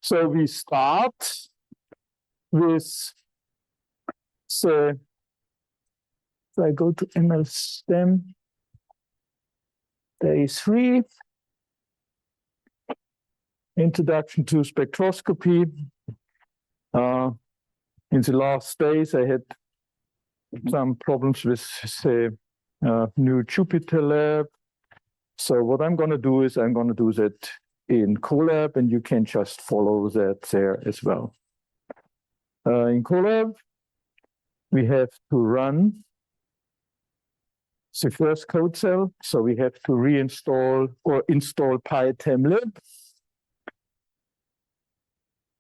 So we start with the, so I go to ML STEM, day 3, introduction to spectroscopy. In the last days, I had some problems with the new PyTEMlib. So what I'm going to do is I'm going to do that in Colab, and you can just follow that there as well. In Colab, we have to run the first code cell. So we have to reinstall or install PyTEMlib.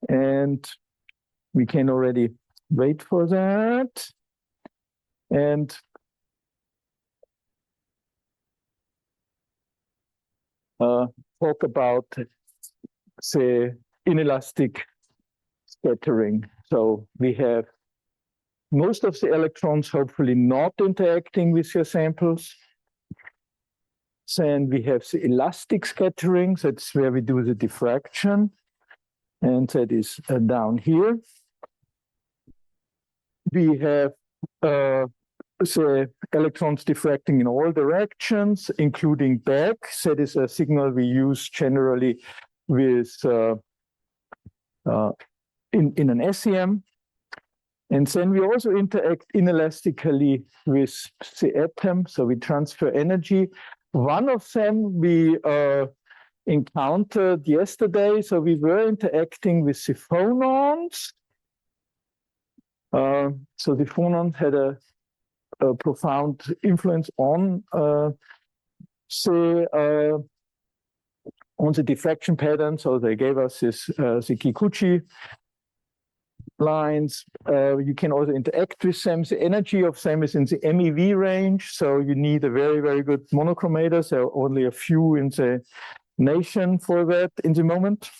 And we can already wait for that. And talk about the inelastic scattering. So we have most of the electrons hopefully not interacting with your samples. Then we have the elastic scattering. That's where we do the diffraction. And that is down here. We have the electrons diffracting in all directions, including back. That is a signal we use generally with in an SEM. And then we also interact inelastically with the atom, so we transfer energy. One of them we encountered yesterday, so we were interacting with the phonons. So the phonon had a profound influence on the diffraction pattern. So they gave us this the Kikuchi lines. You can also interact with them. The energy of them is in the MeV range, so you need a very, very good monochromator. There are only a few in the nation for that in the moment.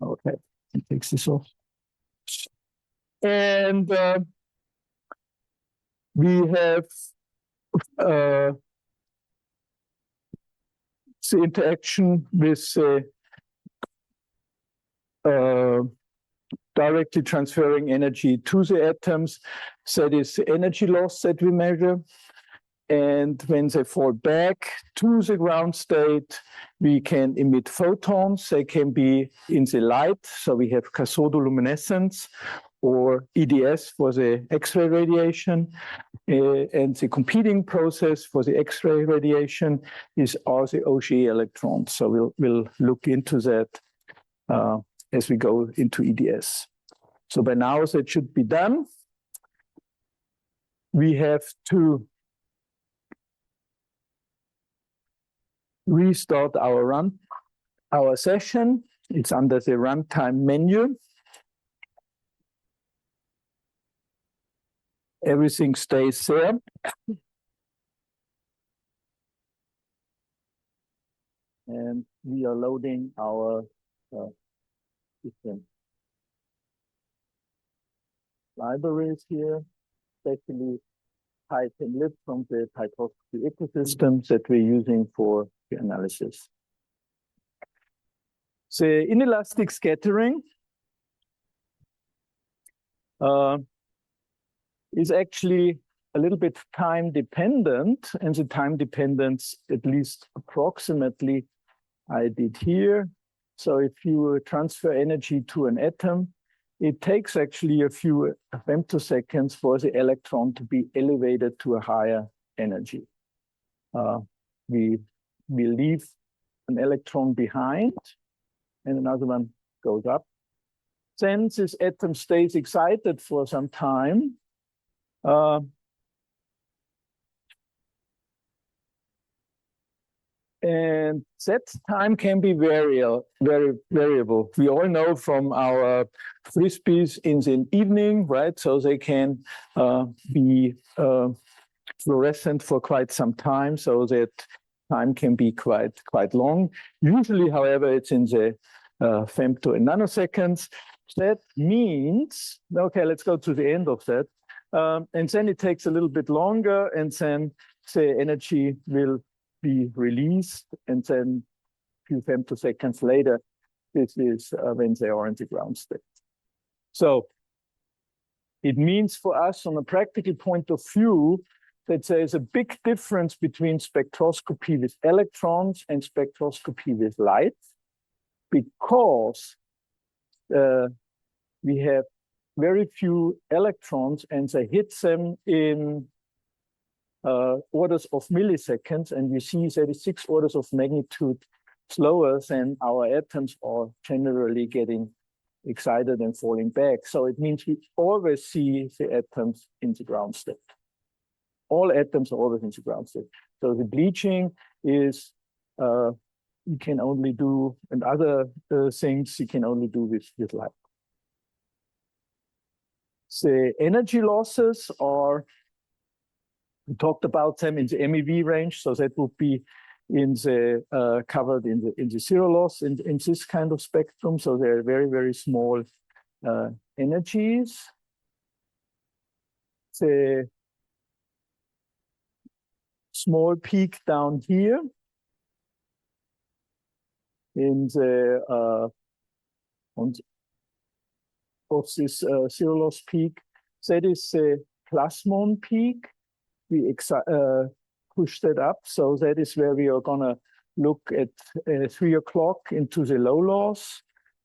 Okay, it takes this off. And we have the interaction with directly transferring energy to the atoms. That is the energy loss that we measure. And when they fall back to the ground state, we can emit photons. They can be in the light, so we have cathodoluminescence, or EDS for the X-ray radiation. And the competing process for the X-ray radiation is also Auger electrons. So we'll look into that as we go into EDS. So by now that should be done. We have to restart our session. It's under the runtime menu. Everything stays there. And we are loading our different libraries here, especially PyTEMlib from the spectroscopy ecosystem that we're using for the analysis. The inelastic scattering is actually a little bit time dependent, and the time dependence, at least approximately, I did here. So if you transfer energy to an atom, it takes actually a few femtoseconds for the electron to be elevated to a higher energy. We leave an electron behind, and another one goes up. Then this atom stays excited for some time. And that time can be very variable. We all know from our frisbees in the evening, right? So they can be fluorescent for quite some time, so that time can be quite long. Usually, however, it's in the femto and nanoseconds. That means, okay, let's go to the end of that. And then it takes a little bit longer, and then the energy will be released, and then a few femtoseconds later, This is when they are in the ground state. So it means for us, on a practical point of view, that there is a big difference between spectroscopy with electrons and spectroscopy with light, because we have very few electrons and they hit them in orders of milliseconds, and we see 36 orders of magnitude slower than our atoms are generally getting excited and falling back. So it means we always see the atoms in the ground state. All atoms are always in the ground state. So the bleaching is you can only do, and other things you can only do with light. The energy losses are, we talked about them in the MEV range, so that would be in the covered in the zero loss in this kind of spectrum. So they're very, very small energies. The small peak down here in the of this zero loss peak, that is the plasmon peak. We push that up, so that is where we are gonna look at 3 o'clock into the low loss,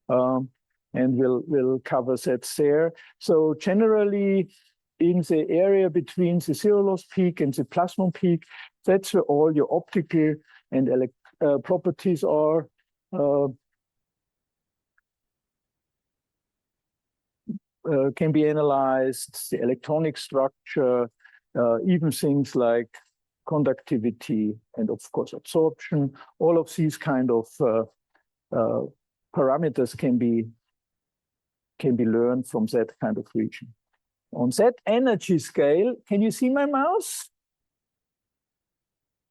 and we'll cover that there. So generally, in the area between the zero loss peak and the plasmon peak, that's where all your optical and properties are. Can be analyzed, the electronic structure, even things like conductivity and of course absorption. All of these kind of parameters can be learned from that kind of region. On that energy scale, can you see my mouse?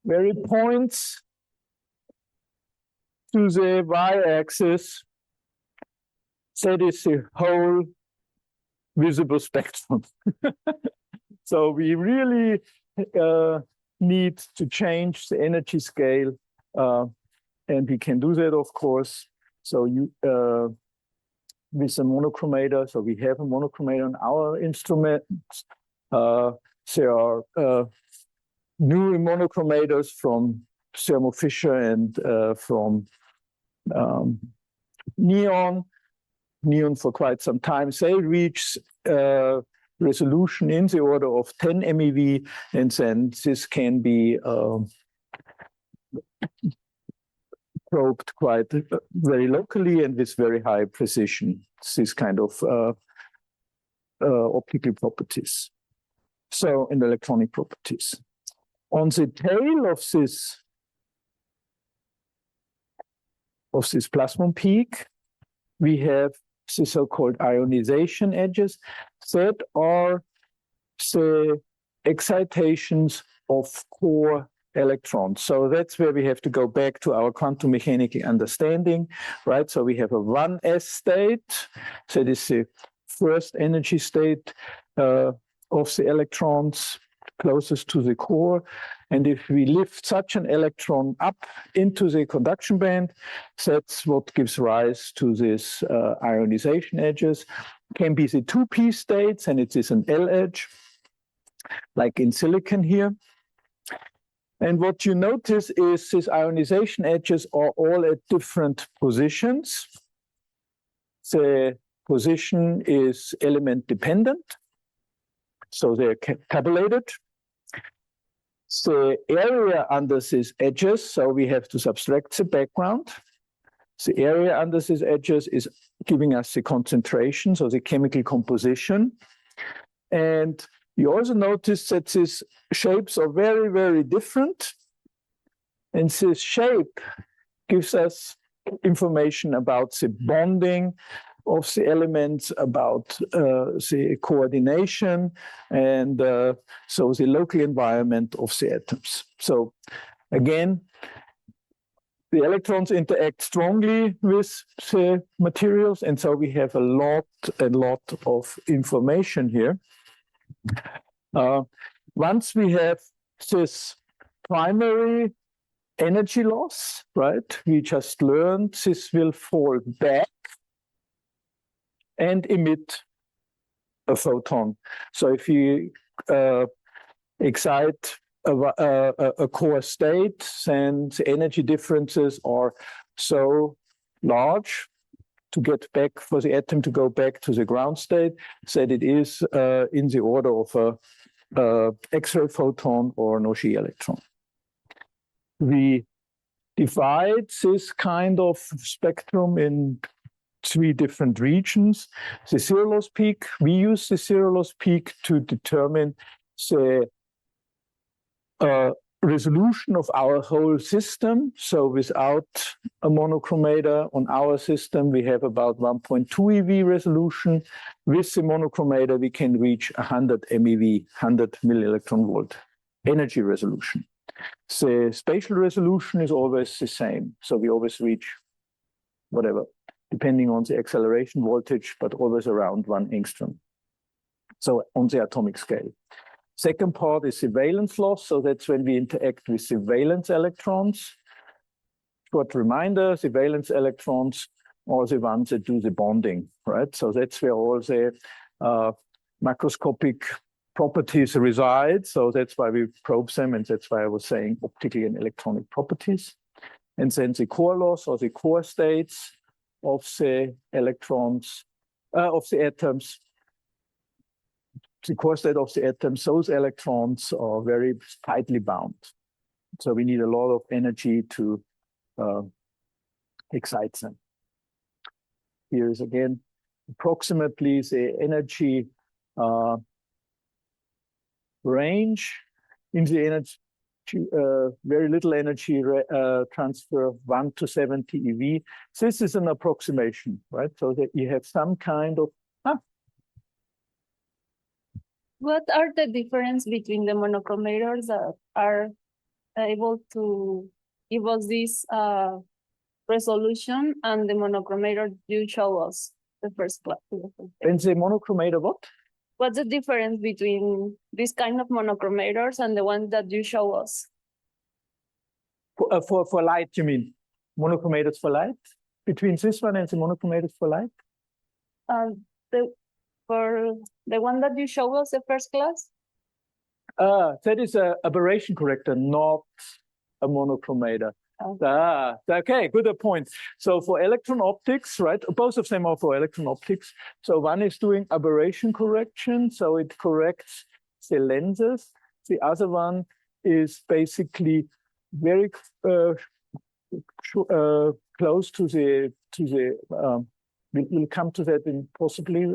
Where it points to the y-axis, that is the whole visible spectrum. So we really need to change the energy scale, and we can do that, of course. So you with a monochromator, so we have a monochromator on our instruments. There are new monochromators from Thermo Fisher and from Neon for quite some time. They reach resolution in the order of 10 MeV, and then this can be probed quite very locally and with very high precision, this kind of optical properties. So, and electronic properties. On the tail of this plasmon peak, we have the so-called ionization edges that are the excitations of core electrons. So that's where we have to go back to our quantum mechanical understanding, right? So we have a 1s state. So this is the first energy state of the electrons closest to the core. And if we lift such an electron up into the conduction band, that's what gives rise to this ionization edges. Can be the 2p states, and it is an L edge, like in silicon here. And what you notice is these ionization edges are all at different positions. The position is element dependent, so they're tabulated. The area under these edges, so we have to subtract the background. The area under these edges is giving us the concentration, so the chemical composition. And you also notice that these shapes are very, very different. And this shape gives us information about the bonding of the elements, about the coordination, and so the local environment of the atoms. So again, the electrons interact strongly with the materials, and so we have a lot of information here. Once we have this primary energy loss, right? We just learned this will fall back and emit a photon. So if you excite a core state, then the energy differences are so large to get back, for the atom to go back to the ground state, that it is in the order of a X-ray photon or an Auger electron. We divide this kind of spectrum in 3 different regions. The zero loss peak, we use the zero loss peak to determine the resolution of our whole system. So without a monochromator on our system, we have about 1.2 eV resolution. With the monochromator, we can reach 100 MeV, 100 millielectron volt energy resolution. The spatial resolution is always the same. So we always reach whatever, depending on the acceleration voltage, but always around 1 angstrom. So on the atomic scale. Second part is the valence loss. So that's when we interact with the valence electrons. Short reminder, the valence electrons are the ones that do the bonding, right? So that's where all the macroscopic properties reside. So that's why we probe them, and that's why I was saying optical and electronic properties. And then the core loss, or the core states of the electrons, of the atoms, the core state of the atoms, those electrons are very tightly bound. So we need a lot of energy to excite them. Here is again approximately the energy range. In the energy, very little energy transfer, 1 to 70 eV. This is an approximation, right? So that you have some kind of What are the difference between the monochromators that are able to give us this resolution and the monochromator you show us the first class? And the monochromator what? What's the difference between this kind of monochromators and the ones that you show us? For light, you mean? Monochromators for light? Between this one and the monochromators for light? For the one that you show us, the first class? That is an aberration corrector, not a monochromator. Okay, good point. So for electron optics, right, both of them are for electron optics. So one is doing aberration correction, so it corrects the lenses. The other one is basically very close to the we'll come to that in possibly.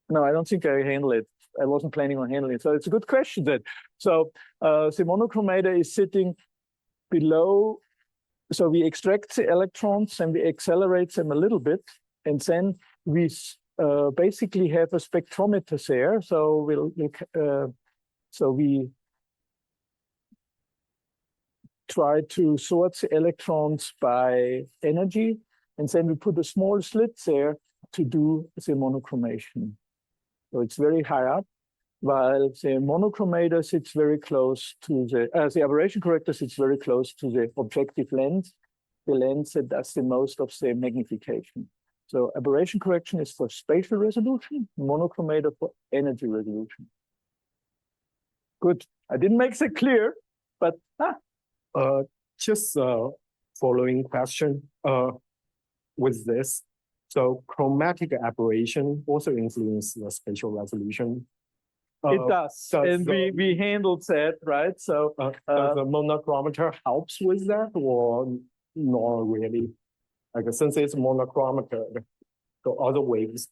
No, I don't think I handle it. I wasn't planning on handling it. So it's a good question then. So the monochromator is sitting below. So we extract the electrons and we accelerate them a little bit. And then we basically have a spectrometer there. So we try to sort the electrons by energy. And then we put a small slit there to do the monochromation. So it's very high up, while the monochromator sits very close to the aberration corrector sits very close to the objective lens, the lens that does the most of the magnification. So aberration correction is for spatial resolution, monochromator for energy resolution. Good. I didn't make that clear, but just following question with this. So chromatic aberration also influences the spatial resolution. It does, and we handled that, right? So the monochromator helps with that, or not really? Like since it's monochromator, the other waves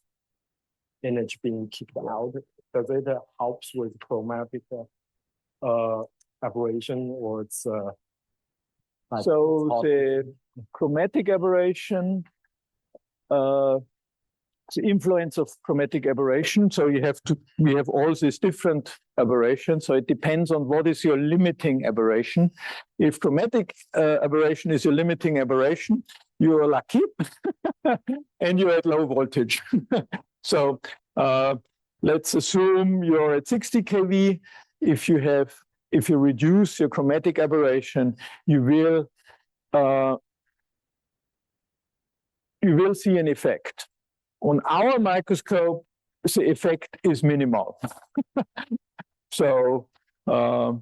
energy being kicked out, does it helps with chromatic aberration, or it's like so the chromatic aberration. The influence of chromatic aberration. So we have all these different aberrations. So it depends on what is your limiting aberration. If chromatic aberration is your limiting aberration, you're lucky and you're at low voltage. So let's assume you're at 60 kV. If you have if you reduce your chromatic aberration, you will see an effect. On our microscope, the effect is minimal. So for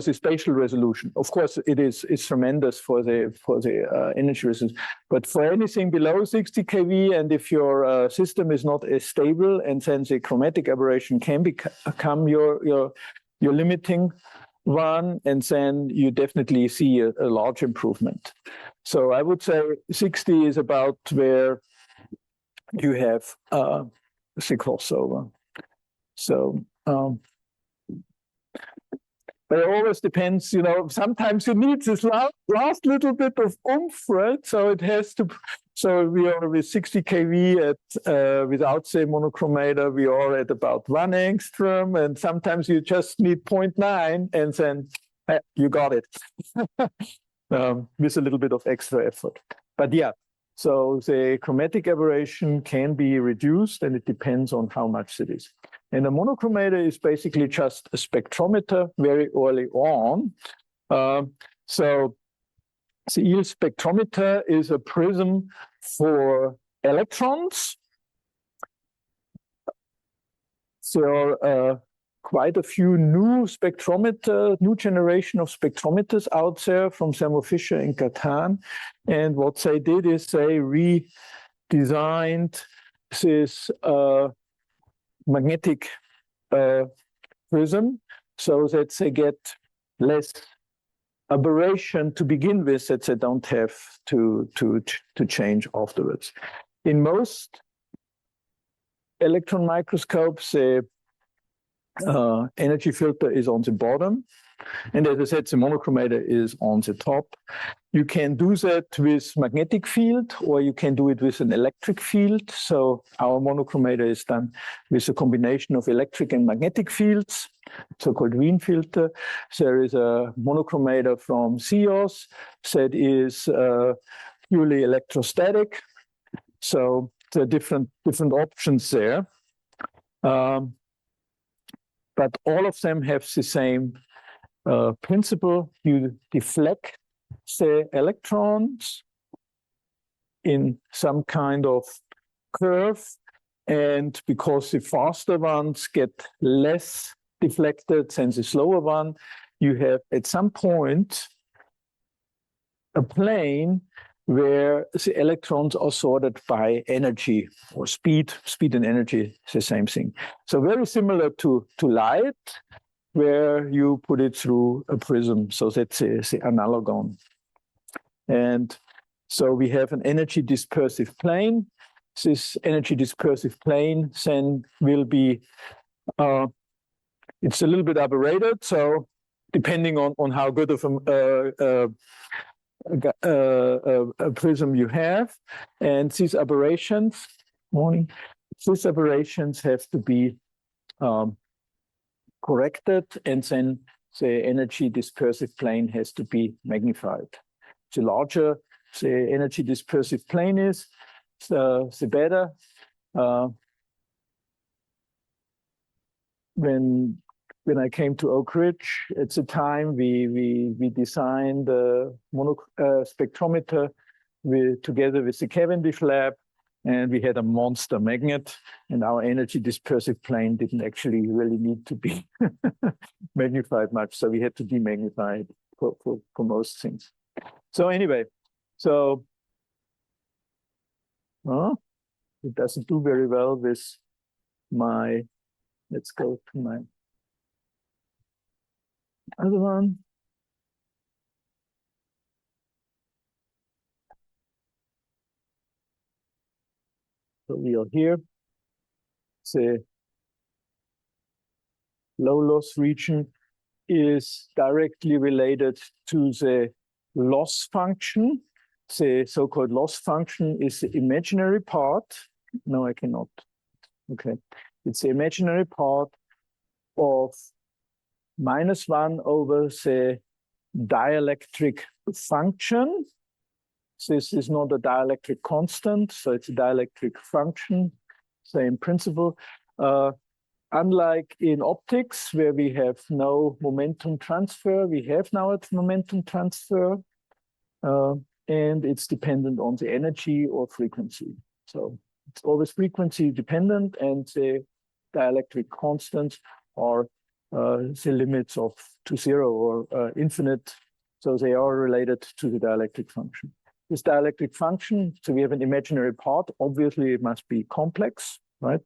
the spatial resolution, of course, it's tremendous for the energy resolution. But for anything below 60 kV, and if your system is not as stable, and then the chromatic aberration can become your limiting one, and then you definitely see a large improvement. So I would say 60 is about where you have the crossover. So, but it always depends, you know, sometimes you need this last little bit of oomph, right? So it has to, so we are with 60 kV at, without say monochromator, we are at about 1 angstrom, and sometimes you just need 0.9, and then you got it with a little bit of extra effort. But yeah, so the chromatic aberration can be reduced, and it depends on how much it is. And a monochromator is basically just a spectrometer very early on. So the yield spectrometer is a prism for electrons. There are quite a few new generation of spectrometers out there from Thermo Fisher and Gatan. And what they did is they redesigned this magnetic prism so that they get less aberration to begin with, that they don't have to change afterwards. In most electron microscopes, the energy filter is on the bottom, and as I said, the monochromator is on the top. You can do that with magnetic field, or you can do it with an electric field. So our monochromator is done with a combination of electric and magnetic fields, so-called Wien filter. There is a monochromator from CEOS that is purely electrostatic. So there are different options there. But all of them have the same principle. You deflect the electrons in some kind of curve, and because the faster ones get less deflected than the slower one, you have at some point a plane where the electrons are sorted by energy or speed. Speed and energy is the same thing. So very similar to light, where you put it through a prism. So that's the analogon. And so we have an energy dispersive plane. This energy dispersive plane then will be, it's a little bit aberrated. So depending on how good of a prism you have, and these aberrations, these aberrations have to be corrected, and then the energy dispersive plane has to be magnified. The larger the energy dispersive plane is, the better. When I came to Oak Ridge, at the time we designed a spectrometer together with the Cavendish lab, and we had a monster magnet, and our energy dispersive plane didn't actually really need to be magnified much, so we had to demagnify it for most things. So anyway, so it doesn't do very well with my, let's go to my other one. So we are here. The low loss region is directly related to the loss function. The so-called loss function is the imaginary part. No, I cannot. Okay. It's the imaginary part of -1 over the dielectric function. This is not a dielectric constant, so it's a dielectric function, same principle. unlike in optics, where we have no momentum transfer, we have now a momentum transfer, and it's dependent on the energy or frequency. So it's always frequency dependent, and the dielectric constants are the limits of to zero or infinite. So they are related to the dielectric function. This dielectric function, so we have an imaginary part. Obviously, it must be complex, right?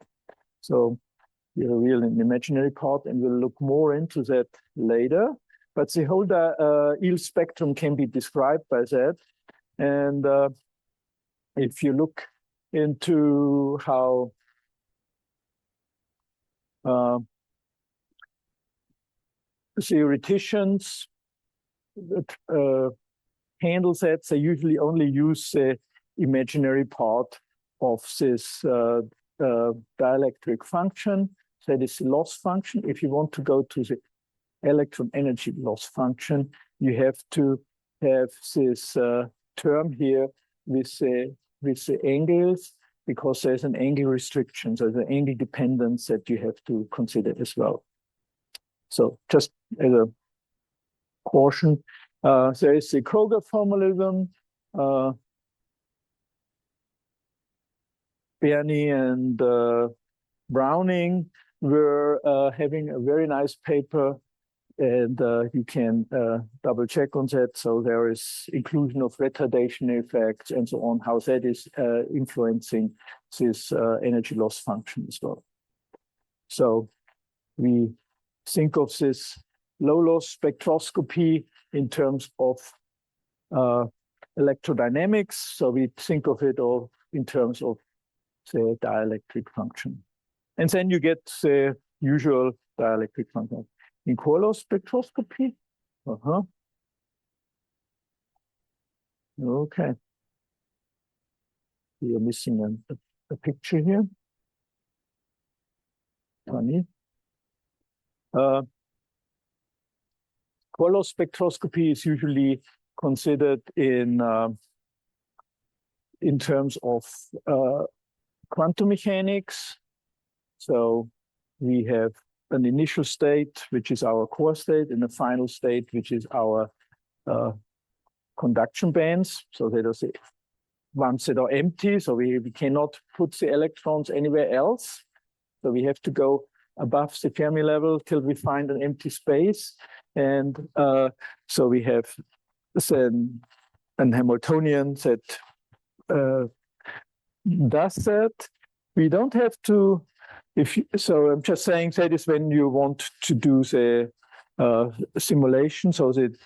So we have a real and imaginary part, and we'll look more into that later. But the whole yield spectrum can be described by that. And if you look into how theoreticians handle that, they usually only use the imaginary part of this dielectric function. That is the loss function. If you want to go to the electron energy loss function, you have to have this term here with the angles, because there's an angle restriction, so the angle dependence that you have to consider as well. So just as a caution, there is the Kroger formalism. Bernie and Browning were having a very nice paper, and you can double check on that. So there is inclusion of retardation effects and so on, how that is influencing this energy loss function as well. So we think of this low loss spectroscopy in terms of electrodynamics. So we think of it all in terms of the dielectric function. And then you get the usual dielectric function. In core loss spectroscopy, okay. We are missing a picture here. Funny. Core loss spectroscopy is usually considered in terms of quantum mechanics. So we have an initial state, which is our core state, and a final state, which is our conduction bands. So that is ones that are empty. So we cannot put the electrons anywhere else. So we have to go above the Fermi level till we find an empty space. And so we have then an Hamiltonian that does that. We don't have to, so I'm just saying that is when you want to do the simulation. So that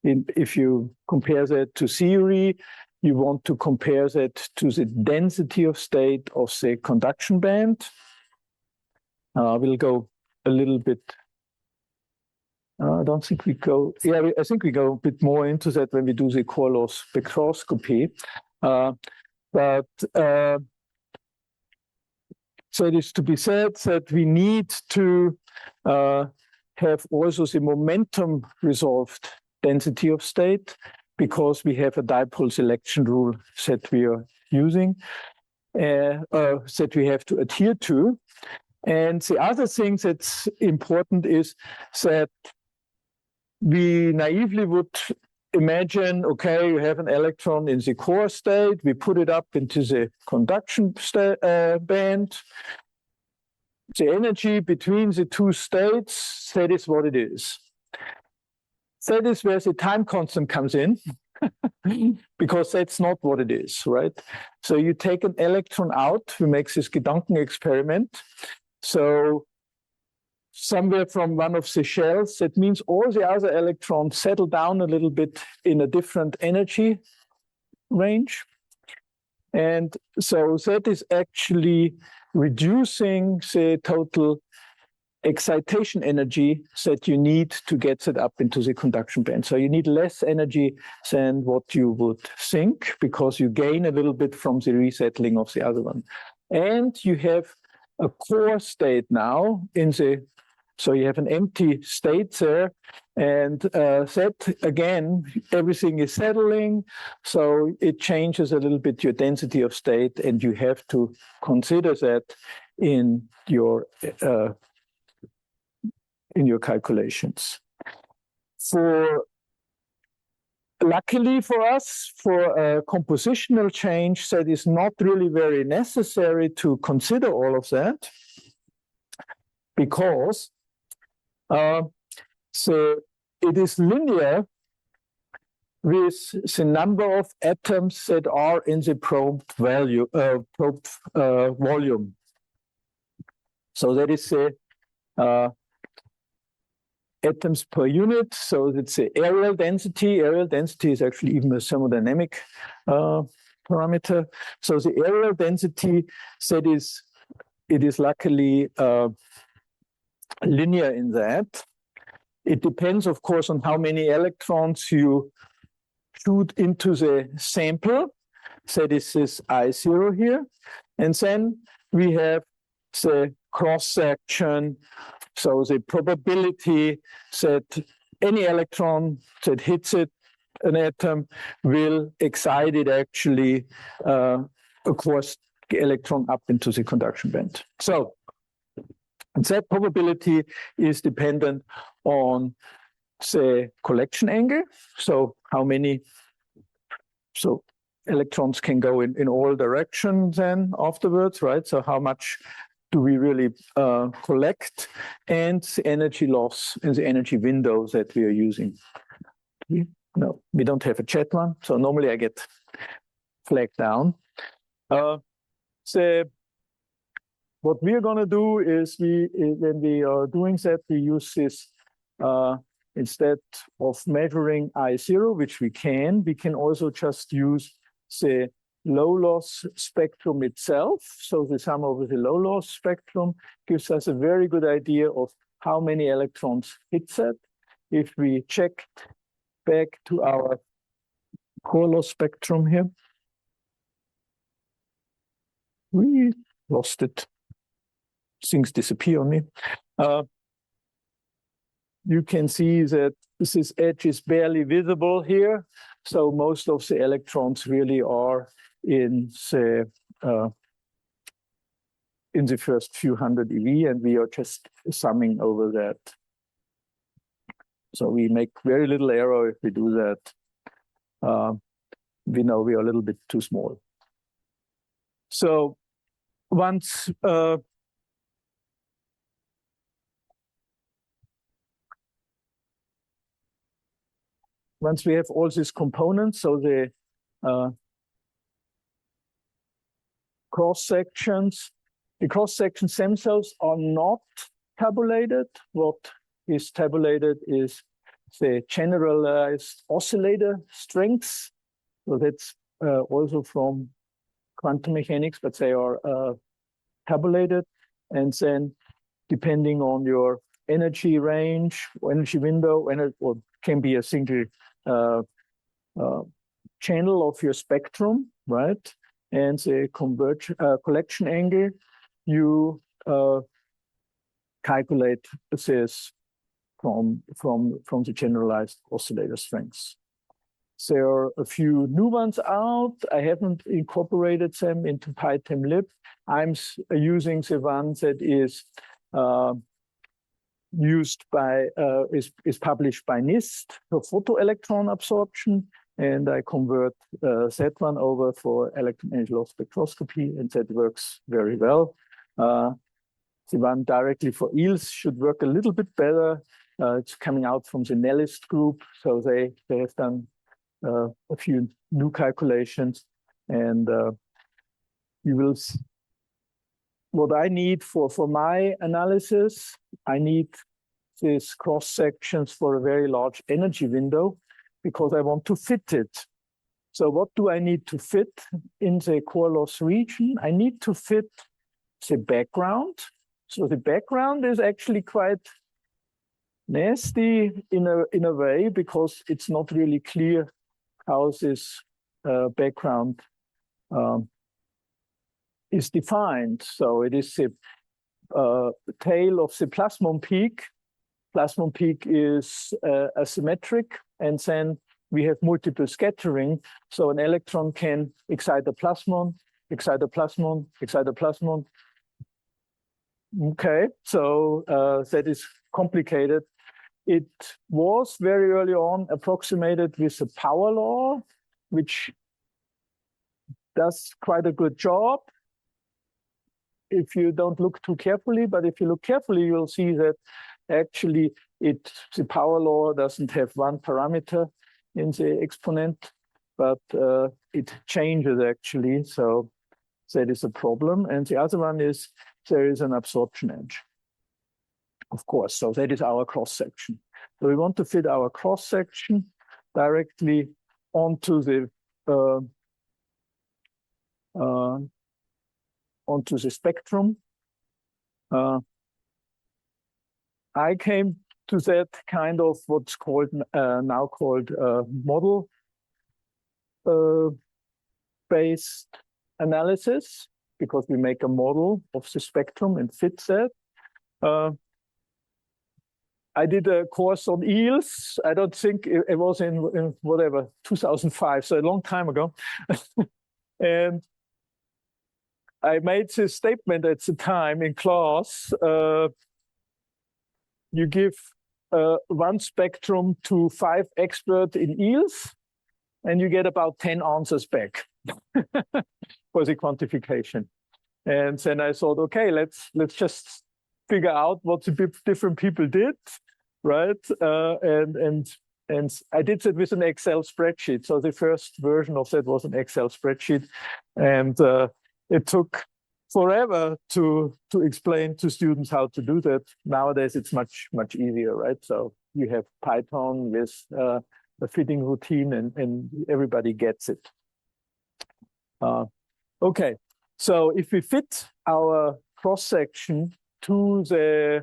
if you compare that to theory, you want to compare that to the density of state of the conduction band. We'll go a little bit. I don't think we go. Yeah, I think we go a bit more into that when we do the core loss spectroscopy. But so it is to be said that we need to have also the momentum resolved density of state, because we have a dipole selection rule that we are using, that we have to adhere to. And the other thing that's important is that we naively would imagine, okay, you have an electron in the core state, we put it up into the conduction band. The energy between the two states, that is what it is. That is where the time constant comes in, because that's not what it is, right? So you take an electron out, we make this Gedanken experiment. So somewhere from one of the shells, that means all the other electrons settle down a little bit in a different energy range. And so that is actually reducing the total excitation energy that you need to get that up into the conduction band. So you need less energy than what you would think, because you gain a little bit from the resettling of the other one. And you have a core state now in the So you have an empty state there, and that again, everything is settling, so it changes a little bit your density of state, and you have to consider that in your calculations. Luckily for us, for a compositional change, that is not really very necessary to consider all of that, because so it is linear with the number of atoms that are in the probed volume. So that is the atoms per unit. So it's the areal density. Areal density is actually even a thermodynamic parameter. So the areal density, that is, it is luckily linear in that. It depends, of course, on how many electrons you shoot into the sample. That is this I0 here. And then we have the cross-section, so the probability that any electron that hits it, an atom, will excite it actually across the electron up into the conduction band. So and that probability is dependent on the collection angle. So how many electrons can go in all directions then afterwards, right? So how much do we really collect, and the energy loss and the energy window that we are using. No, we don't have a chat one, so normally I get flagged down. What we are going to do is when we are doing that, we use this instead of measuring I0, which we can also just use the low loss spectrum itself. So the sum over the low loss spectrum gives us a very good idea of how many electrons hit that. If we check back to our core loss spectrum here, we lost it. Things disappear on me. You can see that this edge is barely visible here. So most of the electrons really are in the first few hundred eV, and we are just summing over that. So we make very little error if we do that. We know we are a little bit too small. So once we have all these components, so the cross-sections themselves are not tabulated. What is tabulated is the generalized oscillator strengths. So that's also from quantum mechanics, but they are tabulated. And then depending on your energy range, or energy window, or can be a single channel of your spectrum, right? And the collection angle, you calculate this from the generalized oscillator strengths. There are a few new ones out. I haven't incorporated them into PyTEMlib. I'm using the one that is published by NIST for photoelectron absorption, and I convert that one over for electron energy loss spectroscopy, and that works very well. The one directly for EELS should work a little bit better. It's coming out from the Nellist group, so they have done a few new calculations, and you will see what I need for my analysis. I need these cross sections for a very large energy window because I want to fit it. So what do I need to fit in the core loss region? I need to fit the background. So the background is actually quite nasty in a way, because it's not really clear how this background is defined. So it is tail of the plasmon peak. Plasmon peak is asymmetric, and then we have multiple scattering. So an electron can excite a plasmon, excite a plasmon, excite a plasmon. Okay, so that is complicated. It was very early on approximated with the power law, which does quite a good job if you don't look too carefully. But if you look carefully, you'll see that actually the power law doesn't have one parameter in the exponent, but it changes actually. So that is a problem. And the other one is there is an absorption edge, of course. So that is our cross section. So we want to fit our cross section directly onto the spectrum. I came to that kind of what's called now called model based analysis, because we make a model of the spectrum and fit that. I did a course on eels. I don't think it was in whatever 2005, so a long time ago. And I made this statement at the time in class. You give one spectrum to 5 experts in eels, and you get about 10 answers back for the quantification. And then I thought, okay, let's just figure out what the different people did, right? And I did that with an Excel spreadsheet. So the first version of that was an Excel spreadsheet, and it took forever to explain to students how to do that. Nowadays, it's much easier, right? So you have Python with a fitting routine, and everybody gets it. Okay, so if we fit our cross section to the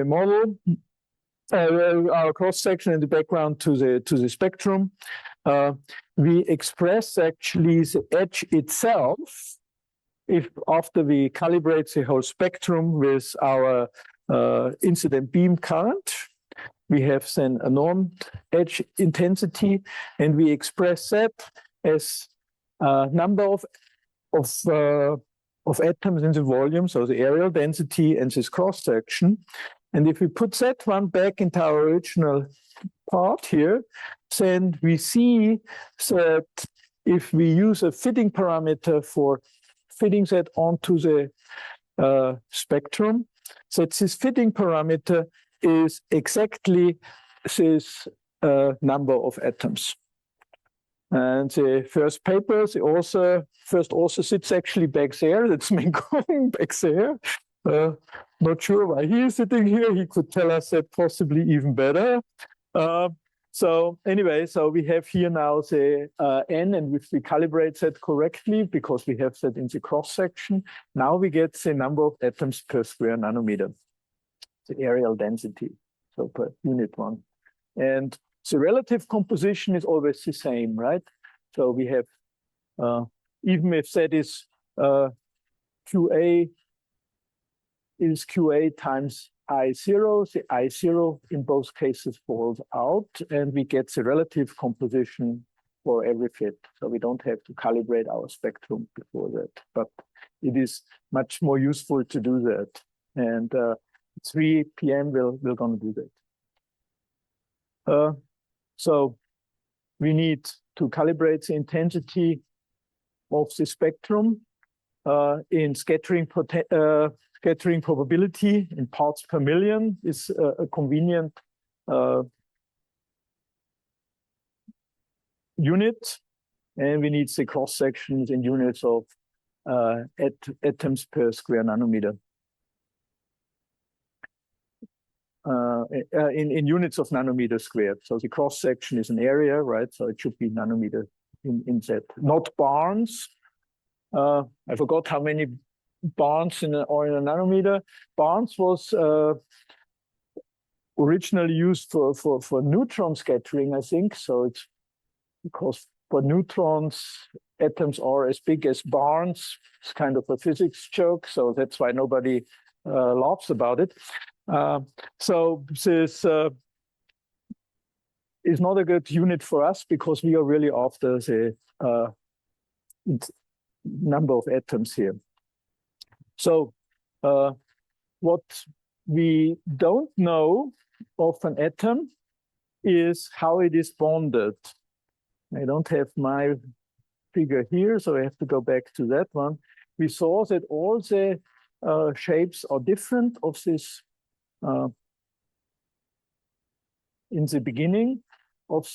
model, our cross section in the background to the spectrum, we express actually the edge itself. If after we calibrate the whole spectrum with our incident beam current, we have then a norm edge intensity, and we express that as a number of atoms in the volume, so the areal density and this cross section. And if we put that one back into our original part here, then we see that if we use a fitting parameter for fitting that onto the spectrum, that this fitting parameter is exactly this number of atoms. And the first paper, the author, first author sits actually back there. That's Mengong back there. Not sure why he is sitting here. He could tell us that possibly even better. So anyway, so we have here now the n, and if we calibrate that correctly, because we have that in the cross section, now we get the number of atoms per square nanometer, the areal density, so per unit one. And the relative composition is always the same, right? So we have, even if that is QA is QA times I0, the I0 in both cases falls out, and we get the relative composition for every fit. So we don't have to calibrate our spectrum before that, but it is much more useful to do that. And 3 p.m. we're going to do that. So we need to calibrate the intensity of the spectrum in scattering probability in parts per million is a convenient unit, and we need the cross sections in units of atoms per square nanometer. In units of nanometer squared. So the cross section is an area, right? So it should be nanometer in that, not barns. I forgot how many barns in a nanometer. Barns was originally used for neutron scattering, I think. So it's because for neutrons, atoms are as big as barns. It's kind of a physics joke, so that's why nobody laughs about it. So this is not a good unit for us because we are really after the number of atoms here. So what we don't know of an atom is how it is bonded. I don't have my figure here, so I have to go back to that one. We saw that all the shapes are different of this in the beginning of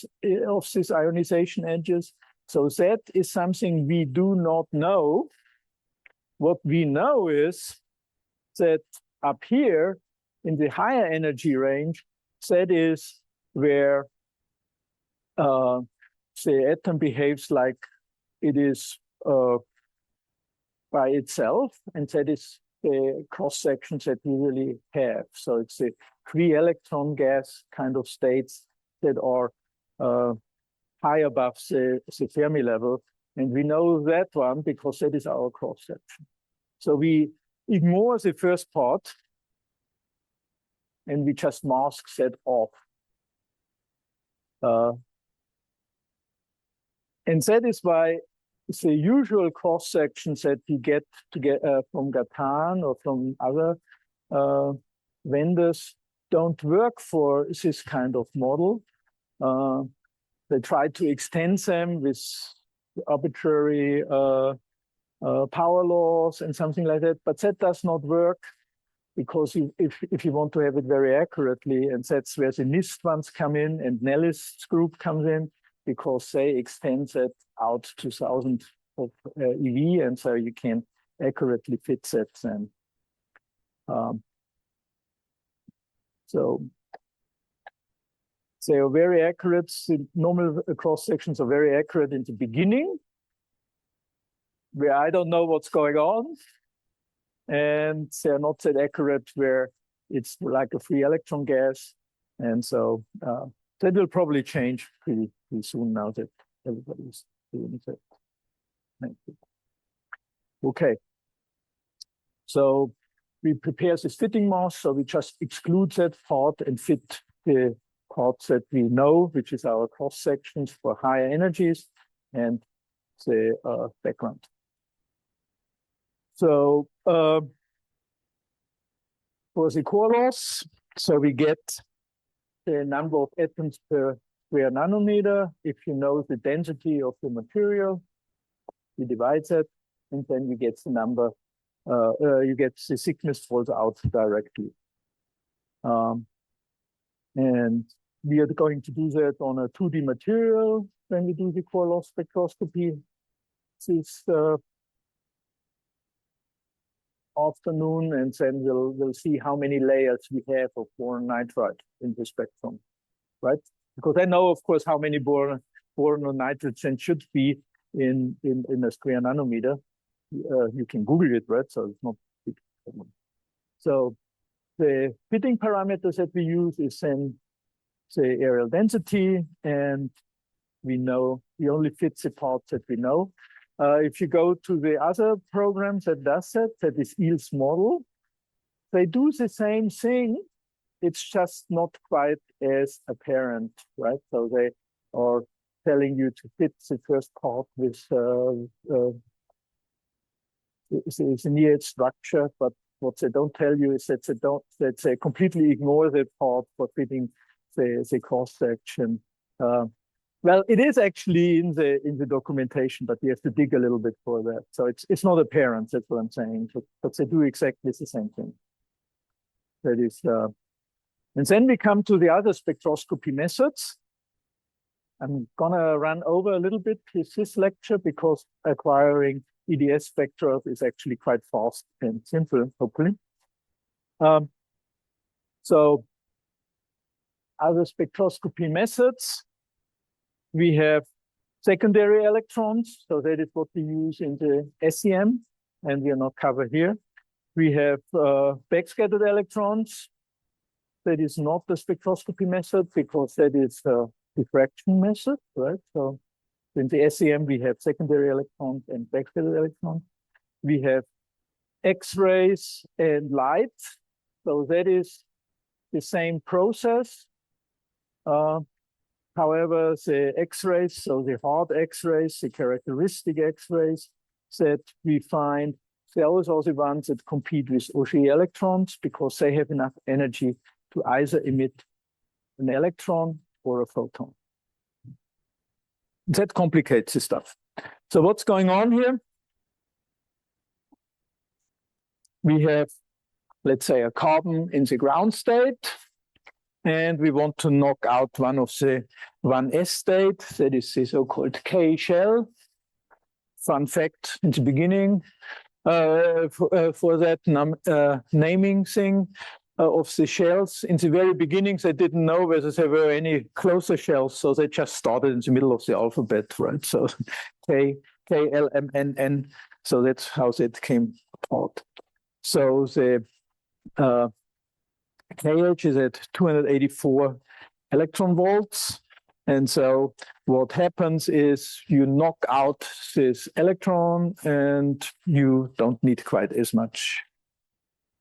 these ionization edges. So that is something we do not know. What we know is that up here in the higher energy range, that is where the atom behaves like it is by itself, and that is the cross sections that we really have. So it's the free electron gas kind of states that are high above the Fermi level. And we know that one because that is our cross section. So we ignore the first part and we just mask that off. And that is why the usual cross sections that you get from Gatan or from other vendors don't work for this kind of model. They try to extend them with arbitrary power laws and something like that, but that does not work because if you want to have it very accurately, and that's where the NIST ones come in and Nellist's group comes in, because they extend that out to thousands of EV, and so you can accurately fit that then. So they are very accurate. The normal cross sections are very accurate in the beginning, where I don't know what's going on, and they're not that accurate where it's like a free electron gas, and so that will probably change pretty soon now that everybody's doing it. Thank you. Okay, so we prepare this fitting mask, so we just exclude that part and fit the parts that we know, which is our cross sections for higher energies and the background. So for the core loss, so we get the number of atoms per square nanometer. If you know the density of the material, you divide that, and then you get the number, you get the thickness falls out directly. And we are going to do that on a 2D material when we do the core loss spectroscopy this afternoon, and then we'll see how many layers we have of boron nitride in the spectrum, right? Because I know, of course, how many boron or nitrogen should be in a square nanometer. You can Google it, right? So it's not a big problem. So the fitting parameters that we use is then the areal density, and we know we only fit the parts that we know. If you go to the other programs that does that is Eel's model, they do the same thing. It's just not quite as apparent, right? So they are telling you to fit the first part with the near structure, but what they don't tell you is that they completely ignore the part for fitting the cross section. Well, it is actually in the documentation, but you have to dig a little bit for that. So it's not apparent. That's what I'm saying. But they do exactly the same thing. That is, and then we come to the other spectroscopy methods. I'm gonna run over a little bit with this lecture because acquiring EDS spectra is actually quite fast and simple, hopefully. So other spectroscopy methods. We have secondary electrons, so that is what we use in the SEM, and we are not covered here. We have backscattered electrons. That is not the spectroscopy method because that is a diffraction method, right? So In the SEM, we have secondary electrons and tertiary electrons. We have X-rays and light. So that is the same process. However, the X-rays, so the hard X-rays, the characteristic X-rays that we find, those are the ones that compete with Auger electrons because they have enough energy to either emit an electron or a photon. That complicates the stuff. So what's going on here? We have, let's say, a carbon in the ground state, and we want to knock out one of the 1s state, that is the so-called K shell. Fun fact in the beginning for that naming thing of the shells. In the very beginnings, they didn't know whether there were any closer shells, so they just started in the middle of the alphabet, right? So K, L, M, N, N. So that's how that came apart. So the KH is at 284 electron volts. And so what happens is you knock out this electron and you don't need quite as much.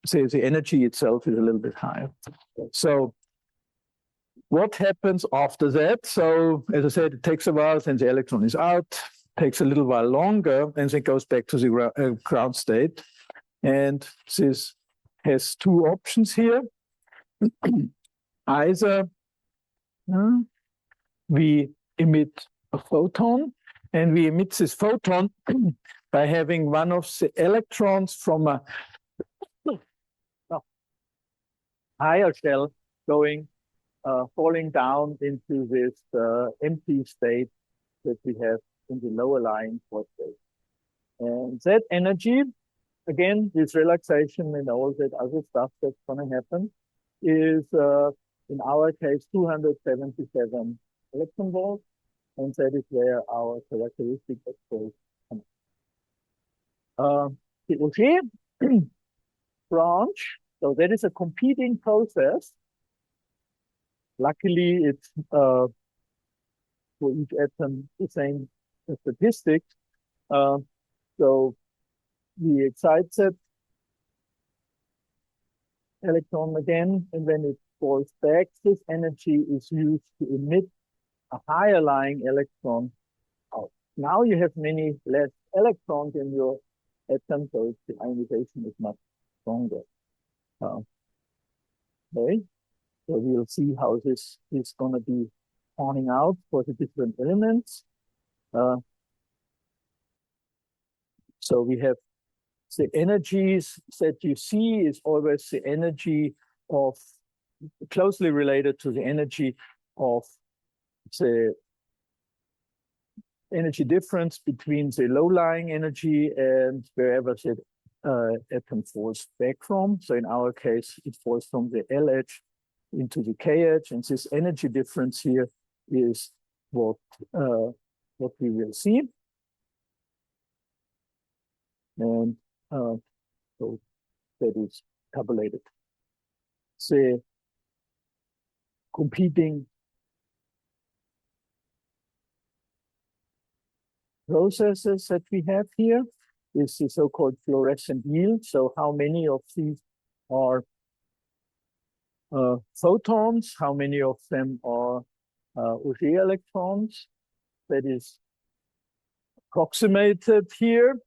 So the energy itself is a little bit higher. So what happens after that? So as I said, it takes a while, then the electron is out, takes a little while longer, and then goes back to the ground state. And this has two options here. Either we emit a photon, and we emit this photon by having one of the electrons from a higher shell going, falling down into this empty state that we have in the lower lying phosphate. And that energy, again, this relaxation and all that other stuff that's going to happen, is in our case 277 electron volts, and that is where our characteristic X-ray comes. The Auger branch, so that is a competing process. Luckily, it's for each atom the same statistics. So we excite that electron again, and when it falls back, this energy is used to emit a higher lying electron out. Now you have many less electrons in your atom, so the ionization is much stronger. Okay, so we'll see how this is going to be turning out for the different elements. So we have the energies that you see is always the energy of, closely related to the energy of the energy difference between the low-lying energy and wherever the atom falls back from. So in our case, it falls from the LH into the KH, and this energy difference here is what we will see. And so that is tabulated. The competing processes that we have here is the so-called fluorescent yield. So how many of these are photons, how many of them are Auger electrons? That is approximated here.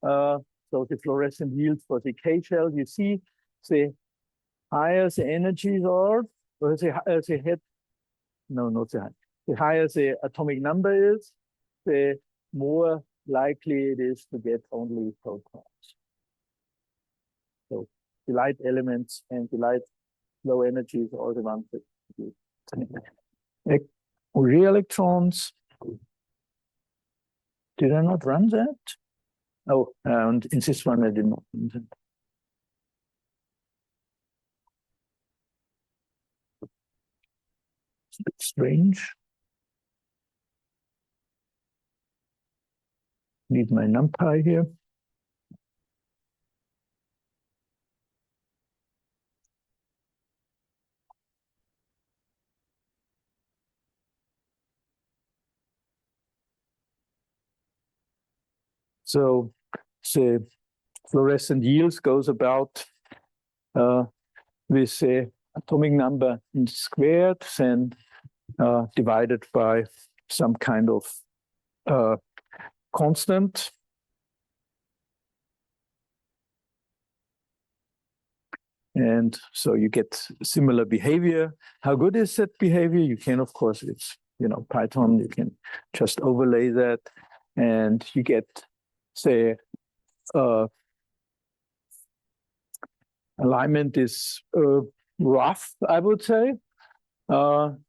So the fluorescent yield for the K shell, you see, the higher the energies are, or the head, no, not the high. The higher the atomic number is, the more likely it is to get only photons. So the light elements and the light low energies are the ones that do. Auger electrons. Did I not run that? Oh, and in this one I did not run that. It's a bit strange. Need my numpy here. So the fluorescent yields goes about with the atomic number in squared, then divided by some kind of constant. And so you get similar behavior. How good is that behavior? You can, of course, it's, Python, you can just overlay that and you get, say, alignment is rough, I would say.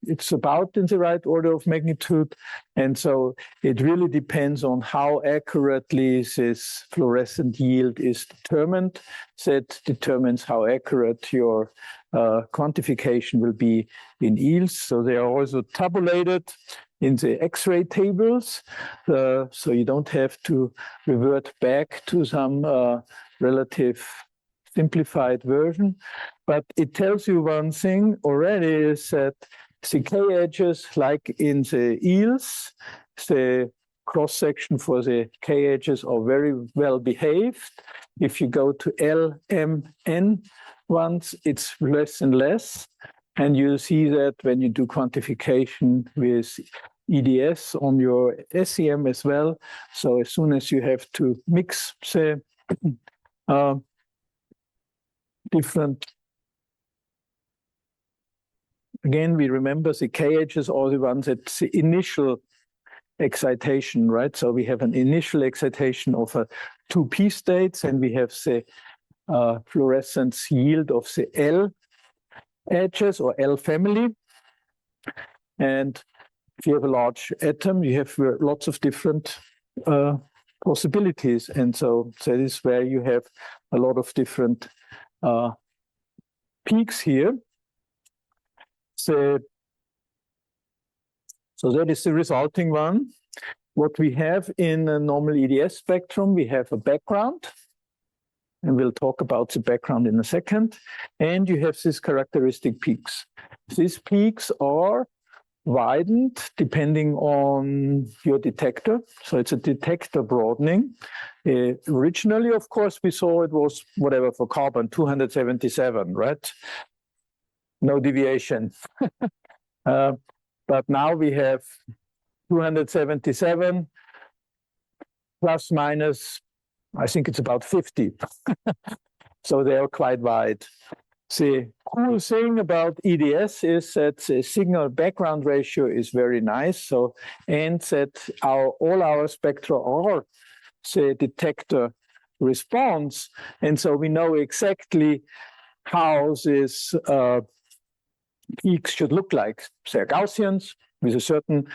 It's about in the right order of magnitude. And so it really depends on how accurately this fluorescent yield is determined. That determines how accurate your quantification will be in yields. So they are also tabulated in the X-ray tables. So you don't have to revert back to some relative simplified version. But it tells you one thing already, is that the K-edges, like in the eels, the cross-section for the K-edges are very well behaved. If you go to L, M, N ones, it's less and less. And you see that when you do quantification with EDS on your SEM as well. So as soon as you have to mix the different. Again, we remember the K-edges are the ones at the initial excitation, right? So we have an initial excitation of a 2p states, and we have the fluorescence yield of the L edges or L family. And if you have a large atom, you have lots of different possibilities. And so that is where you have a lot of different peaks here. So that is the resulting one. What we have in a normal EDS spectrum, we have a background, and we'll talk about the background in a second. And you have these characteristic peaks. These peaks are widened depending on your detector. So it's a detector broadening. Originally, of course, we saw it was whatever for carbon, 277, right? No deviation. But now we have 277 plus minus, I think it's about 50. So they are quite wide. The cool thing about EDS is that the signal background ratio is very nice. So, and that all our spectra are the detector response. And so we know exactly how this peaks should look like. They're Gaussians with a certain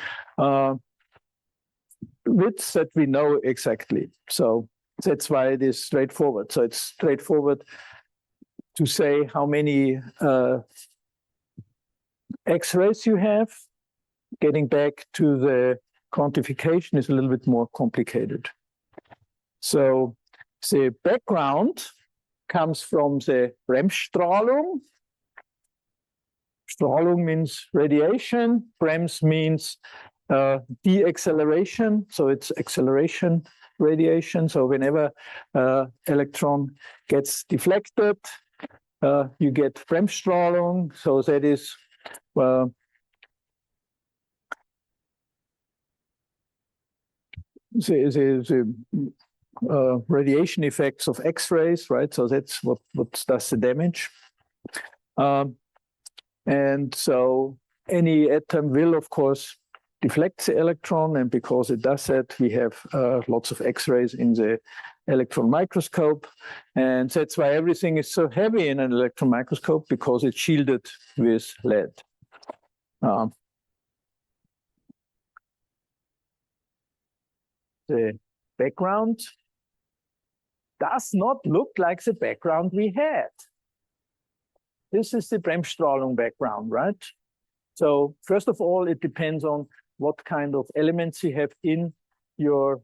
width that we know exactly. So that's why it is straightforward. So it's straightforward to say how many X-rays you have. Getting back to the quantification is a little bit more complicated. So the background comes from the Bremsstrahlung. Strahlung means radiation. Brems means de-acceleration. So it's acceleration radiation. So whenever electron gets deflected, you get Bremsstrahlung. So that is the radiation effects of X-rays, right? So that's what does the damage. And so any atom will, of course, deflect the electron. And because it does that, we have lots of X-rays in the electron microscope. And that's why everything is so heavy in an electron microscope, because it's shielded with lead. The background does not look like the background we had. This is the Bremsstrahlung background, right? So first of all, it depends on what kind of elements you have in your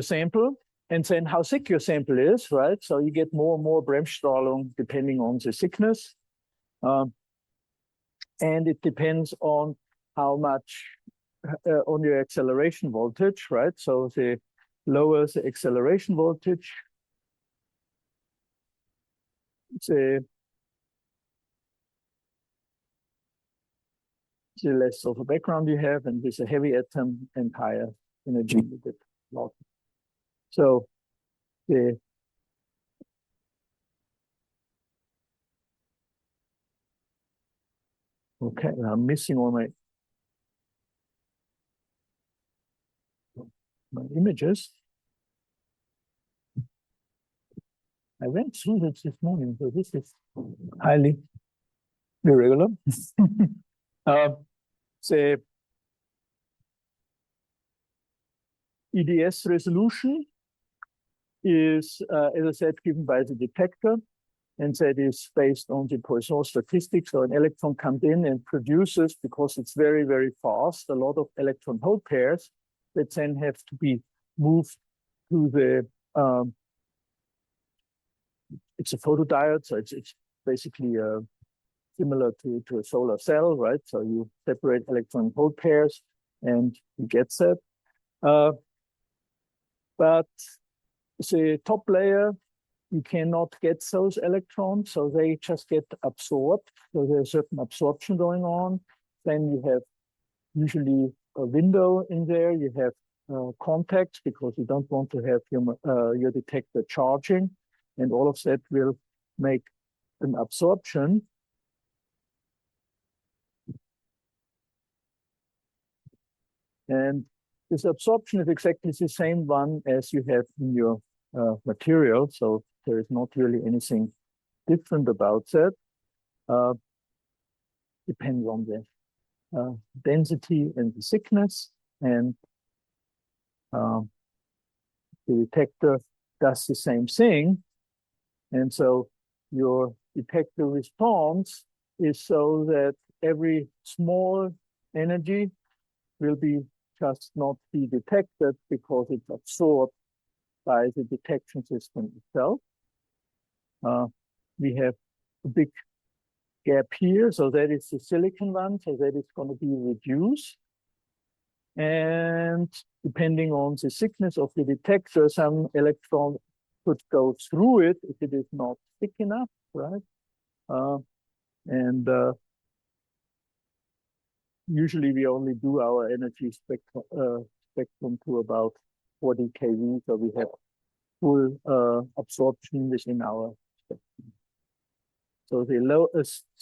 sample, and then how thick your sample is, right? So you get more and more Bremsstrahlung depending on the thickness. And it depends on how much on your acceleration voltage, right? So the lower the acceleration voltage, the less of a background you have, and with a heavy atom and higher energy you get a lot. So the okay, I'm missing all my images. I went through this morning, so this is highly irregular. The EDS resolution is, as I said, given by the detector, and that is based on the Poisson statistics. So an electron comes in and produces, because it's very, very fast, a lot of electron hole pairs that then have to be moved to the, it's a photodiode, so it's basically similar to a solar cell, right? So you separate electron hole pairs and you get that. But the top layer, you cannot get those electrons, so they just get absorbed. So there's a certain absorption going on. Then you have usually a window in there. You have contacts because you don't want to have your detector charging, and all of that will make an absorption. And this absorption is exactly the same one as you have in your material. So there is not really anything different about that. Depends on the density and the thickness. And the detector does the same thing. And so your detector response is so that every small energy will be just not be detected because it's absorbed by the detection system itself. We have a big gap here, so that is the silicon one, so that is going to be reduced. And depending on the thickness of the detector, some electron could go through it if it is not thick enough, right? Usually we only do our energy spectrum to about 40 kV, so we have full absorption within our spectrum. So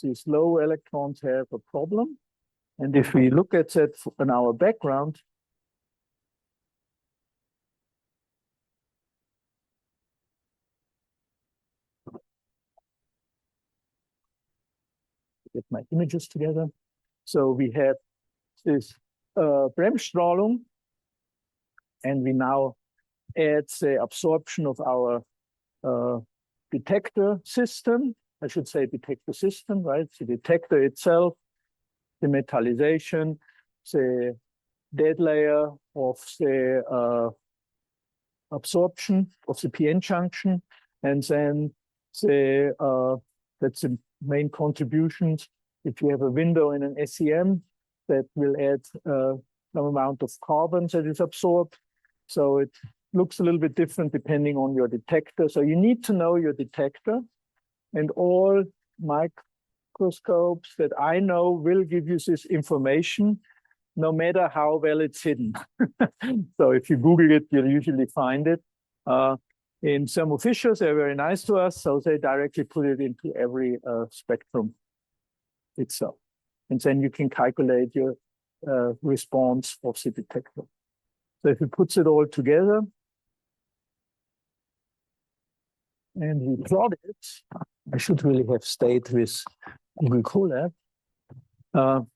these low electrons have a problem. And if we look at that in our background, get my images together. So we have this Bremsstrahlung, and we now add the absorption of our detector system. I should say detector system, right? The detector itself, the metallization, the dead layer of the absorption of the PN junction, and then that's the main contributions. If you have a window in an SEM, that will add some amount of carbon that is absorbed. So it looks a little bit different depending on your detector. So you need to know your detector, and all microscopes that I know will give you this information, no matter how well it's hidden. So if you Google it, you'll usually find it. In Thermo Fisher, they're very nice to us, so they directly put it into every spectrum itself. And then you can calculate your response of the detector. So if we put it all together and we plot it, I should really have stayed with Google Colab.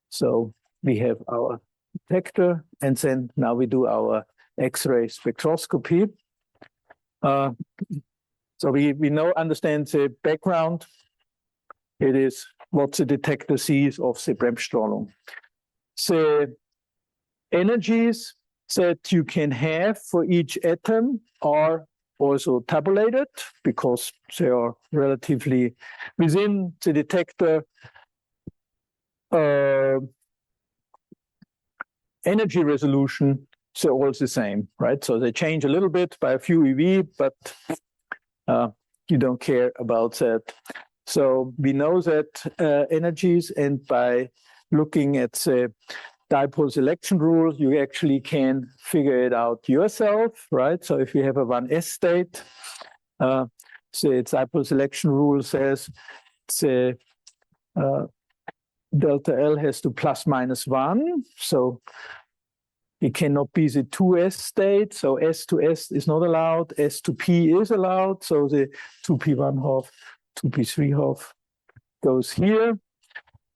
So we have our detector, and then now we do our X-ray spectroscopy. So we understand the background. It is what the detector sees of the Bremsstrahlung. The energies that you can have for each atom are also tabulated because they are relatively within the detector energy resolution, they're all the same, right? So they change a little bit by a few eV, but you don't care about that. So we know that energies, and by looking at the dipole selection rule, you actually can figure it out yourself, right? So if you have a 1s state, the dipole selection rule says the delta L has to plus minus 1. So it cannot be the 2s state. So S to S is not allowed. S to P is allowed. So the 2p1 half, 2p3 half goes here.